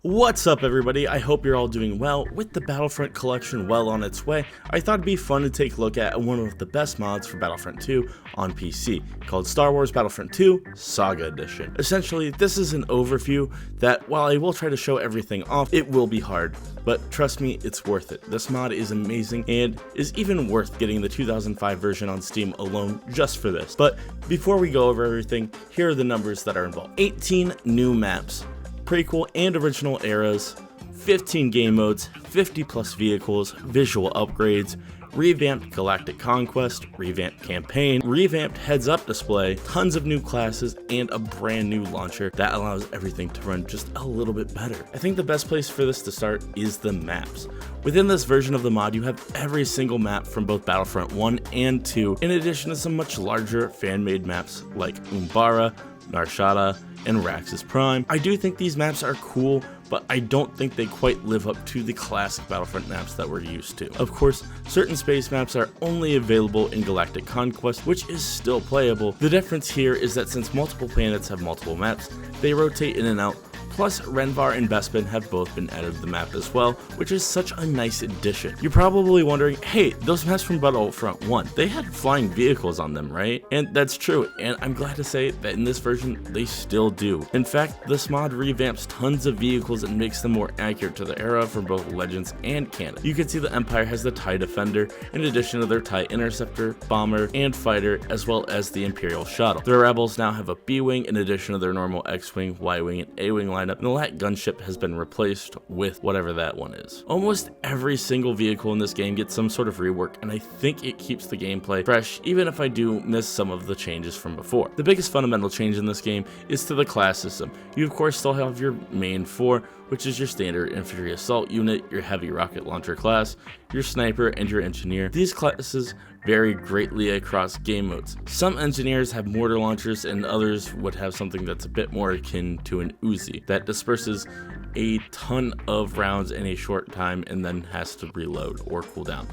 What's up everybody, I hope you're all doing well. With the Battlefront collection well on its way, I thought it'd be fun to take a look at one of the best mods for Battlefront 2 on PC, called Star Wars Battlefront 2 Saga Edition. Essentially, this is an overview that, while I will try to show everything off, it will be hard, but trust me, it's worth it. This mod is amazing and is even worth getting the 2005 version on Steam alone just for this. But before we go over everything, here are the numbers that are involved. 18 new maps, prequel and original eras, 15 game modes, 50 plus vehicles, visual upgrades, revamped Galactic Conquest, revamped campaign, revamped heads-up display, tons of new classes, and a brand new launcher that allows everything to run just a little bit better. I think the best place for this to start is the maps. Within this version of the mod, you have every single map from both Battlefront 1 and 2, in addition to some much larger fan-made maps like Umbara, Narshada, and Raxus Prime. I do think these maps are cool, but I don't think they quite live up to the classic Battlefront maps that we're used to. Of course, certain space maps are only available in Galactic Conquest, which is still playable. The difference here is that since multiple planets have multiple maps, they rotate in and out. Plus, Renvar and Bespin have both been added to the map as well, which is such a nice addition. You're probably wondering, hey, those maps from Battlefront 1, they had flying vehicles on them, right? And that's true, and I'm glad to say that in this version, they still do. In fact, this mod revamps tons of vehicles and makes them more accurate to the era for both Legends and canon. You can see the Empire has the TIE Defender, in addition to their TIE Interceptor, Bomber, and Fighter, as well as the Imperial Shuttle. The Rebels now have a B-Wing, in addition to their normal X-Wing, Y-Wing, and A-Wing lineup, and the LAT gunship has been replaced with whatever that one is. Almost every single vehicle in this game gets some sort of rework, and I think it keeps the gameplay fresh, even if I do miss some of the changes from before. The biggest fundamental change in this game is to the class system. You of course still have your main four, which is your standard infantry assault unit, your heavy rocket launcher class, your sniper, and your engineer. These classes vary greatly across game modes. Some engineers have mortar launchers and others would have something that's a bit more akin to an Uzi that disperses a ton of rounds in a short time and then has to reload or cool down.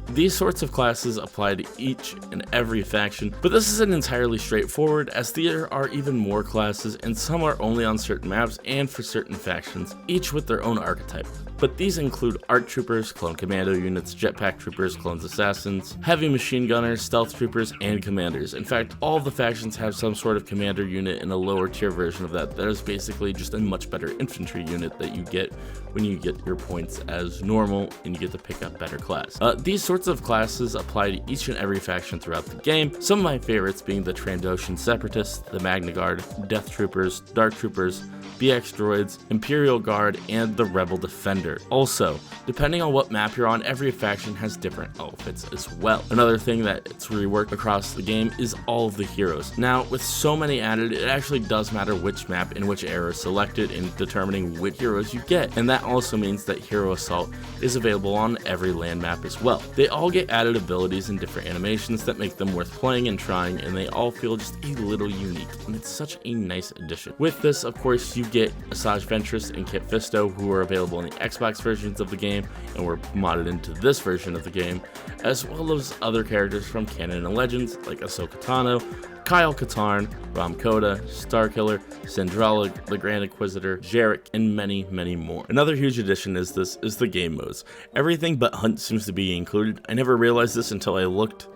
These sorts of classes apply to each and every faction, but this isn't entirely straightforward as there are even more classes and some are only on certain maps and for certain factions, each with their own archetype. But these include ARC troopers, clone commando units, jetpack troopers, clones assassins, heavy machine gunners, stealth troopers, and commanders. In fact, all of the factions have some sort of commander unit in a lower tier version of that is basically just a much better infantry unit that you get when you get your points as normal and you get to pick up better class. These sorts of classes apply to each and every faction throughout the game, some of my favorites being the Trandoshan Separatists, the Magna Guard, Death Troopers, Dark Troopers, BX Droids, Imperial Guard, and the Rebel Defender. Also, depending on what map you're on, every faction has different outfits as well. Another thing that's reworked across the game is all of the heroes. Now, with so many added, it actually does matter which map and which era is selected in determining which heroes you get, and that also means that Hero Assault is available on every land map as well. They all get added abilities and different animations that make them worth playing and trying, and they all feel just a little unique, and it's such a nice addition. With this, of course, you get Asajj Ventress and Kit Fisto, who are available in the Xbox versions of the game and were modded into this version of the game, as well as other characters from canon and Legends like Ahsoka Tano, Kyle Katarn, Rom Koda, Starkiller, Syndrala, the Grand Inquisitor, Jarek, and many, many more. Another huge addition is the game modes. Everything but Hunt seems to be included. I never realized this until I looked,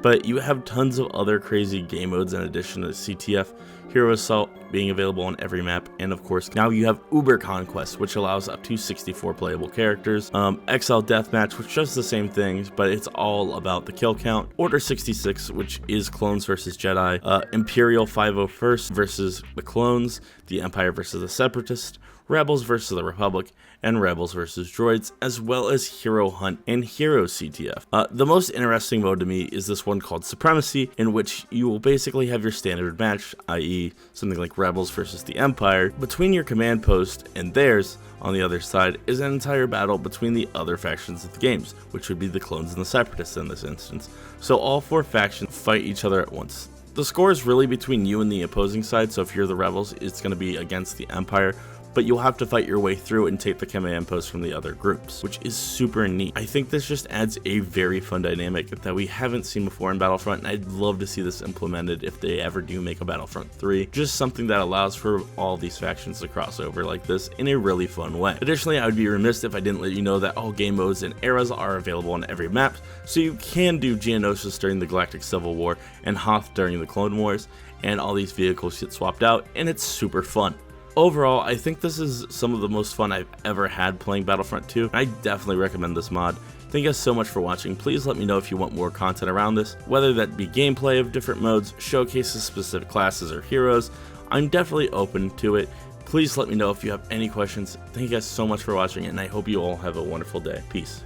but you have tons of other crazy game modes in addition to CTF, Hero Assault being available on every map, and of course now you have Uber Conquest, which allows up to 64 playable characters, XL Deathmatch, which does the same things, but it's all about the kill count, Order 66, which is clones versus Jedi, Imperial 501st versus the clones, the Empire versus the Separatist, Rebels versus the Republic, and Rebels versus Droids, as well as Hero Hunt and Hero CTF. The most interesting mode to me is this one called Supremacy, in which you will basically have your standard match, i.e. something like Rebels versus the Empire. Between your command post and theirs, on the other side, is an entire battle between the other factions of the games, which would be the clones and the Separatists in this instance. So all four factions fight each other at once. The score is really between you and the opposing side, so if you're the Rebels, it's going to be against the Empire. but you'll have to fight your way through and take the command posts from the other groups, which is super neat. I think this just adds a very fun dynamic that we haven't seen before in Battlefront, and I'd love to see this implemented if they ever do make a Battlefront 3. Just something that allows for all these factions to cross over like this in a really fun way. Additionally, I would be remiss if I didn't let you know that all game modes and eras are available on every map, so you can do Geonosis during the Galactic Civil War and Hoth during the Clone Wars, and all these vehicles get swapped out, and it's super fun. Overall, I think this is some of the most fun I've ever had playing Battlefront 2, and I definitely recommend this mod. Thank you guys so much for watching. Please let me know if you want more content around this, whether that be gameplay of different modes, showcases specific classes or heroes. I'm definitely open to it. Please let me know if you have any questions. Thank you guys so much for watching, and I hope you all have a wonderful day. Peace.